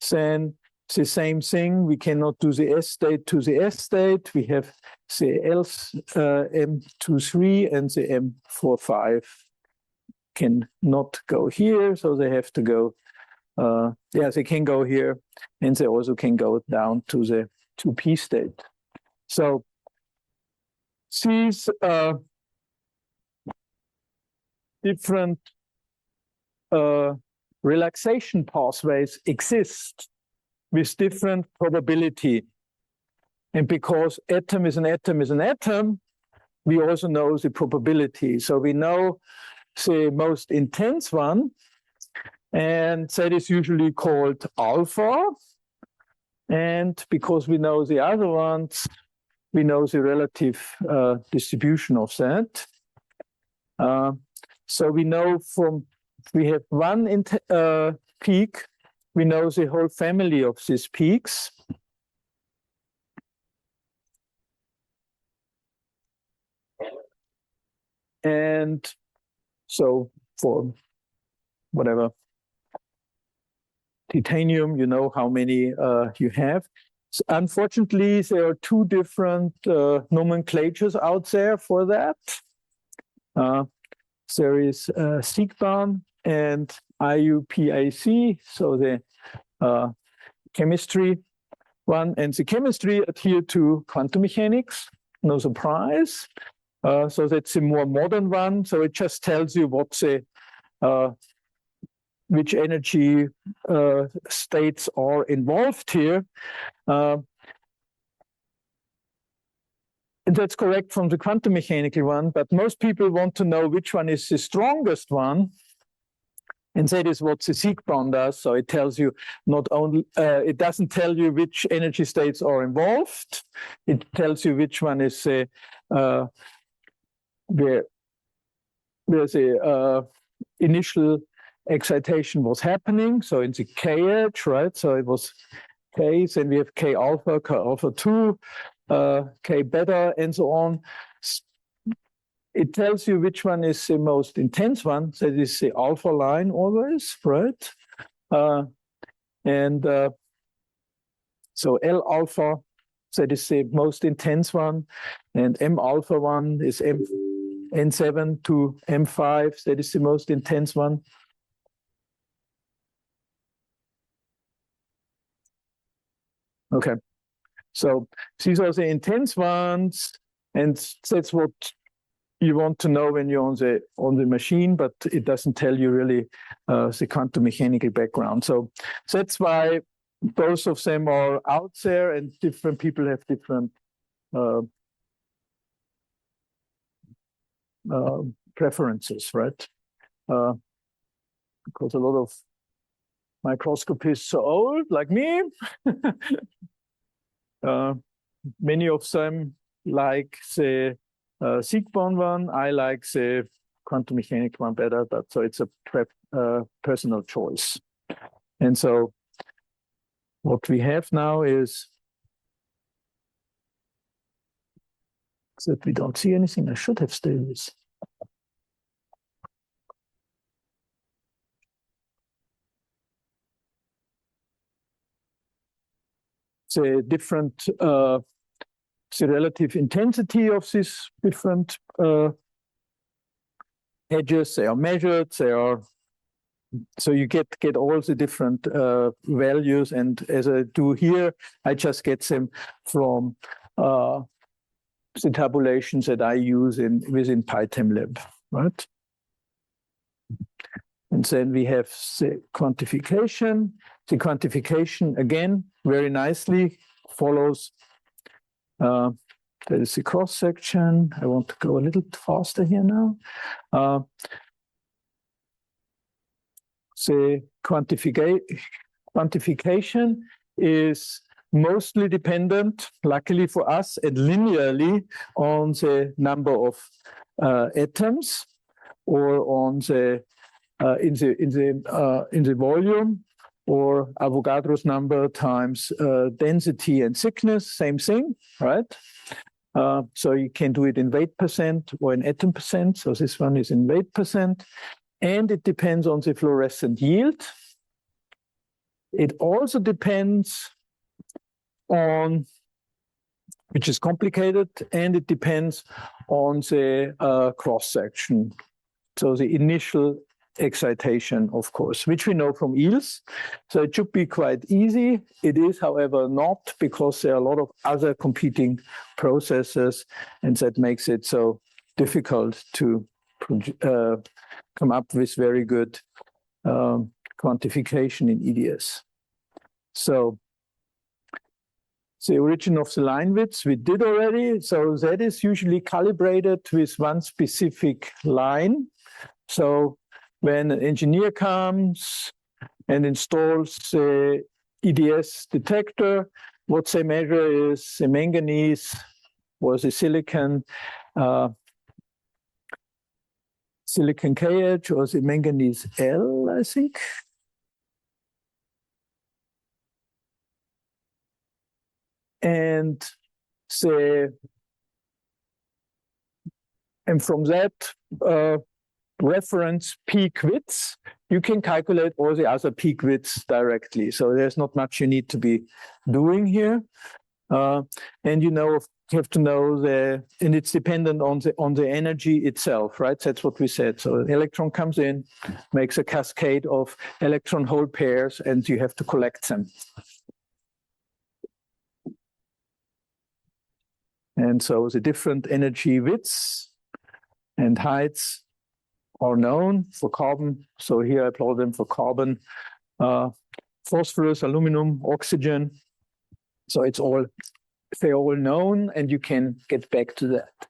Then the same thing, we cannot do the S state to the S state. We have the L's M23 and the M45 cannot go here, so they have to go, they can go here, and they also can go down to the 2p state. So these different relaxation pathways exist with different probability. And because atom is an atom is an atom, we also know the probability. So we know the most intense one, and that is usually called alpha. And because we know the other ones, we know the relative distribution of that. So we know we have one peak, we know the whole family of these peaks. And so for whatever titanium, you know how many you have. So unfortunately, there are two different nomenclatures out there for that. There is Siegbahn and IUPAC, so the chemistry one, and the chemistry adhere to quantum mechanics, no surprise. So that's the more modern one. So it just tells you what which energy states are involved here. And that's correct from the quantum mechanical one, but most people want to know which one is the strongest one. And that is what the Siegbahn does. So it tells you not only, it doesn't tell you which energy states are involved. It tells you which one is where the initial excitation was happening. So in the K edge, right? So it was K, then we have K alpha, K alpha 2, K beta, and so on. It tells you which one is the most intense one. That is the alpha line always, right? So L alpha, that is the most intense one. And M alpha one is N7 to M5, that is the most intense one. Okay, so these are the intense ones, and that's what you want to know when you're on the machine, but it doesn't tell you really the quantum mechanical background. So that's why both of them are out there, and different people have different preferences, right? Because a lot of microscopists are old, like me. Many of them like the Siegbahn one. I like the quantum mechanics one better, but so it's a personal choice. And so what we have now is that we don't see anything. I should have stayed this. The different, the relative intensity of these different edges, they are measured, they are, so you get all the different values, and as I do here, I just get them from the tabulations that I use within PyTEMlib, right? And then we have the quantification. The quantification, again, very nicely follows That is the cross section. I want to go a little faster here now. The quantification is mostly dependent, luckily for us, and linearly on the number of atoms, or on the in the volume, or Avogadro's number times density and thickness, same thing, right? So you can do it in weight percent or in atom percent. So this one is in weight percent. And it depends on the fluorescent yield. It also depends on, which is complicated, and it depends on the cross-section. So the initial excitation, of course, which we know from eels. So it should be quite easy. It is, however, not, because there are a lot of other competing processes, and that makes it so difficult to come up with very good quantification in EDS. So the origin of the line width we did already. So that is usually calibrated with one specific line. So when an engineer comes and installs the EDS detector, what they measure is the manganese or the silicon KH, or the manganese L, I think. And from that reference peak widths, you can calculate all the other peak widths directly. So there's not much you need to be doing here. And you have to know and it's dependent on the energy itself, right? That's what we said. So an electron comes in, makes a cascade of electron hole pairs, and you have to collect them. And so the different energy widths and heights are known for carbon. So here I plot them for carbon, phosphorus, aluminum, oxygen. So they're all known, and you can get back to that.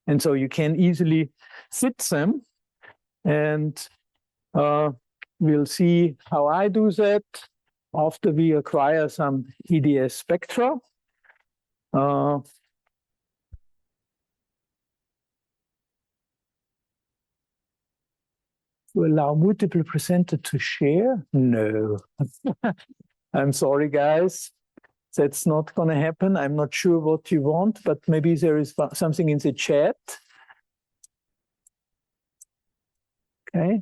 And so you can easily fit them. And we'll see how I do that after we acquire some EDS spectra. To allow multiple presenters to share? No. I'm sorry, guys. That's not going to happen. I'm not sure what you want, but maybe there is something in the chat. Okay.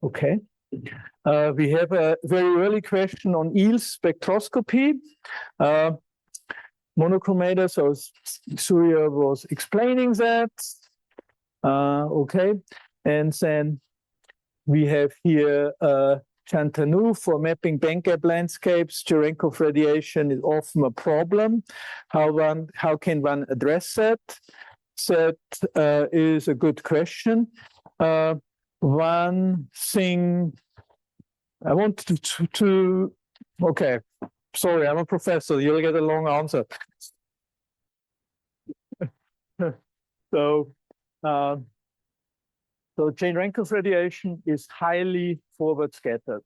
Okay. We have a very early question on EELS spectroscopy. Monochromator, so Surya was explaining that. Okay. And then we have here Chantanu for mapping bandgap landscapes. Cherenkov radiation is often a problem. How can one address that? That is a good question. One thing I want to okay, sorry, I'm a professor. You'll get a long answer. So Cherenkov radiation is highly forward scattered.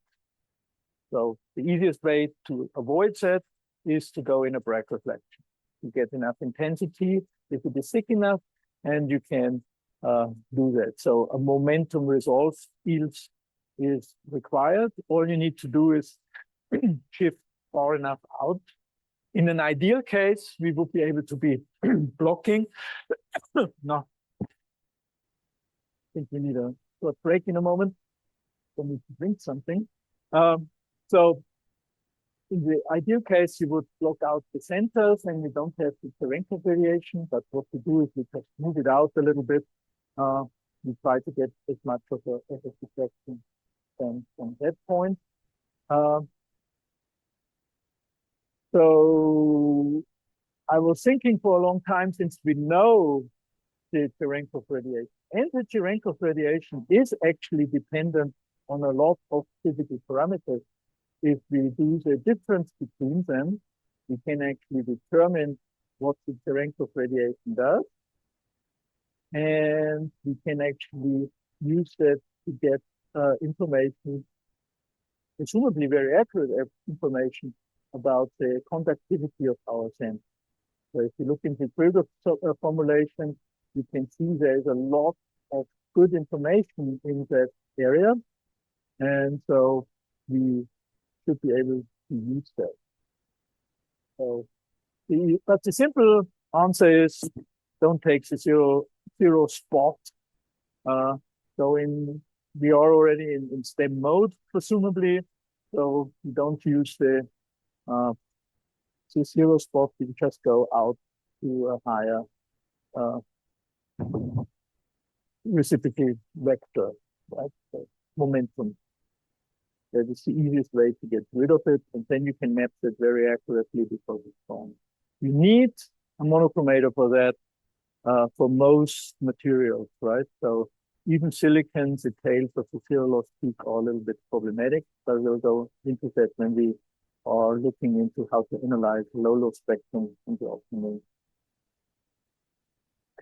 So the easiest way to avoid that is to go in a Bragg reflection. You get enough intensity if it is thick enough, and you can do that. So a momentum resolve field is required. All you need to do is shift far enough out. In an ideal case, we would be able to be blocking. No. I think we need a short break in a moment. We need to drink something. So in the ideal case, you would block out the centers and you don't have the Cherenkov variation. But what we do is we just move it out a little bit. We try to get as much of a deflection from that point. So I was thinking for a long time, since we know the Cherenkov radiation, and the Cherenkov radiation is actually dependent on a lot of physical parameters. if we do the difference between them, we can actually determine what the Cherenkov radiation does. And we can actually use that to get information, presumably very accurate information about the conductivity of our sample. So if you look into Filter formulation, you can see there's a lot of good information in that area. And so we should be able to use that. So, but the simple answer is don't take the zero spot. We are already in STEM mode, presumably. So we don't use the zero spot, we just go out to a higher reciprocal vector, right? So momentum. That is the easiest way to get rid of it, and then you can map that very accurately because it's gone. You need a monochromator for that for most materials, right? So even silicons, the tails of the zero loss peak are a little bit problematic, but we'll go into that when we are looking into how to analyze low loss spectrum in the optimal.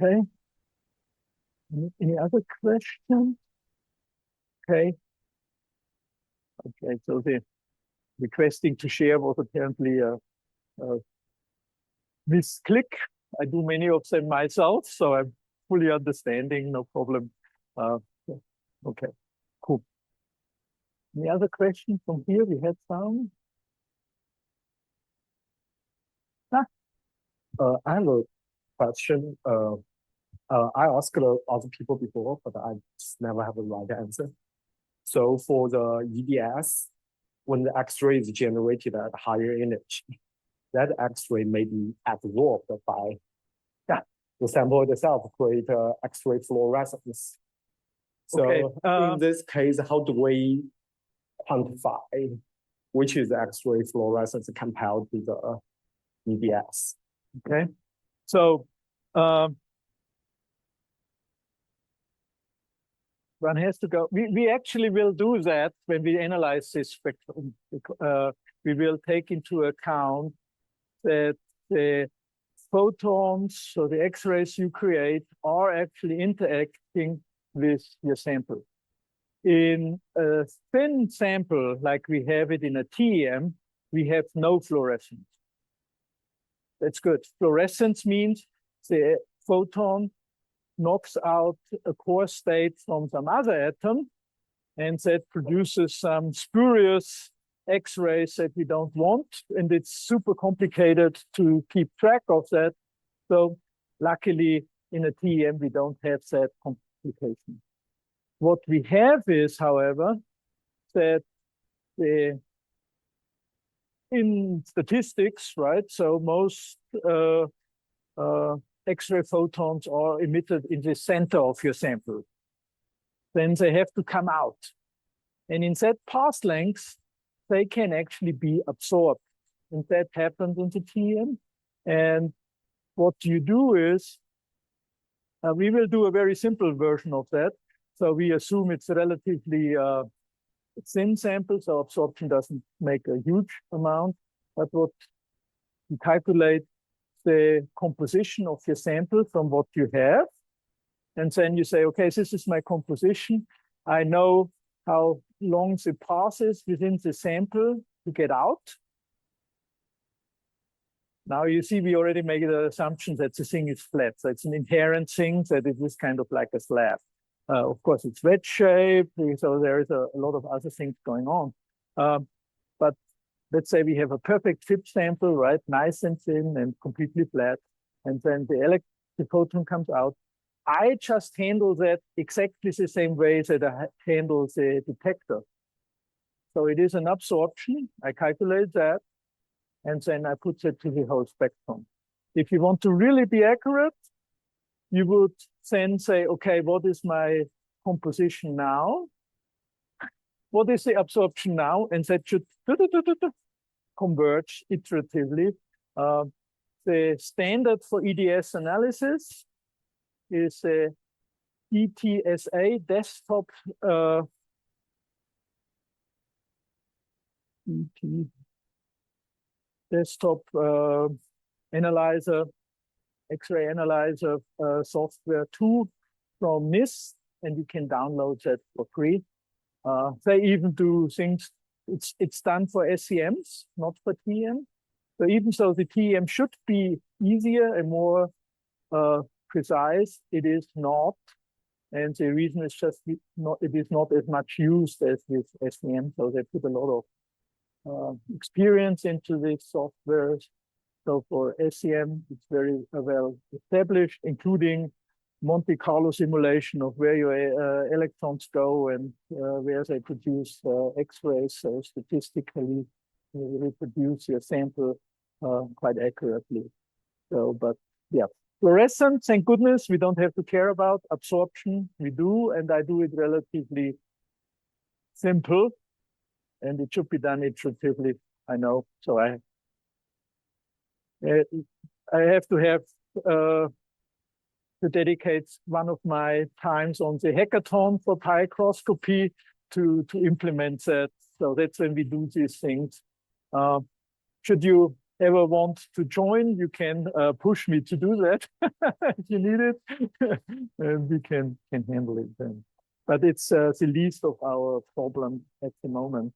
Okay. Any other questions? Okay. Okay, so the requesting to share was apparently a misclick. I do many of them myself, so I'm fully understanding, no problem. Okay, cool. Any other questions from here? We had some. I have a question. I asked other people before, but I just never have a right answer. So for the EDS, when the X-ray is generated at higher energy, that X-ray may be absorbed by the sample itself, create X-ray fluorescence. So Okay. in this case, how do we quantify which is X-ray fluorescence compared to the EDS? Okay, so one has to go. We actually will do that when we analyze this spectrum. We will take into account that the photons, so the X-rays you create, are actually interacting with your sample. In a thin sample, like we have it in a TEM, we have no fluorescence. That's good. Fluorescence means the photon knocks out a core state from some other atom, and that produces some spurious X-rays that we don't want, and it's super complicated to keep track of that. So luckily, in a TEM, we don't have that complication. What we have is, however, that in statistics, right, so most X-ray photons are emitted in the center of your sample. Then they have to come out. And in that path length, they can actually be absorbed. And that happens in the TEM. And what you do is, we will do a very simple version of that. So we assume it's a relatively thin sample, so absorption doesn't make a huge amount. But what you calculate the composition of your sample from what you have. And then you say, okay, this is my composition. I know how long the path is within the sample to get out. Now you see, we already made the assumption that the thing is flat. So it's an inherent thing that it is kind of like a slab. Of course, it's wedge shaped, so there is a lot of other things going on. But let's say we have a perfect FIB sample, right? Nice and thin and completely flat. And then the photon comes out. I just handle that exactly the same way that I handle the detector. So it is an absorption. I calculate that. And then I put it to the whole spectrum. If you want to really be accurate, you would then say, okay, what is my composition now? What is the absorption now? And that should converge iteratively. The standard for EDS analysis is a ETSA desktop DT desktop analyzer, X-ray analyzer software 2 from NIST, and you can download that for free. They even do things. It's done for SEMs, not for TEM. So even though the TEM should be easier and more precise, it is not. And the reason is just it is not as much used as with SEM. So they put a lot of experience into this software. So for SEM, it's very well established, including Monte Carlo simulation of where your electrons go and where they produce X-rays. So statistically, you reproduce your sample quite accurately. So, but yeah, fluorescence, thank goodness, we don't have to care about. Absorption, we do, and I do it relatively simple, and it should be done iteratively, I know. So I have to have to dedicate one of my times on the hackathon for microscopy to implement that. So that's when we do these things. Should you ever want to join, you can push me to do that if you need it, and we can handle it then. But it's the least of our problem at the moment.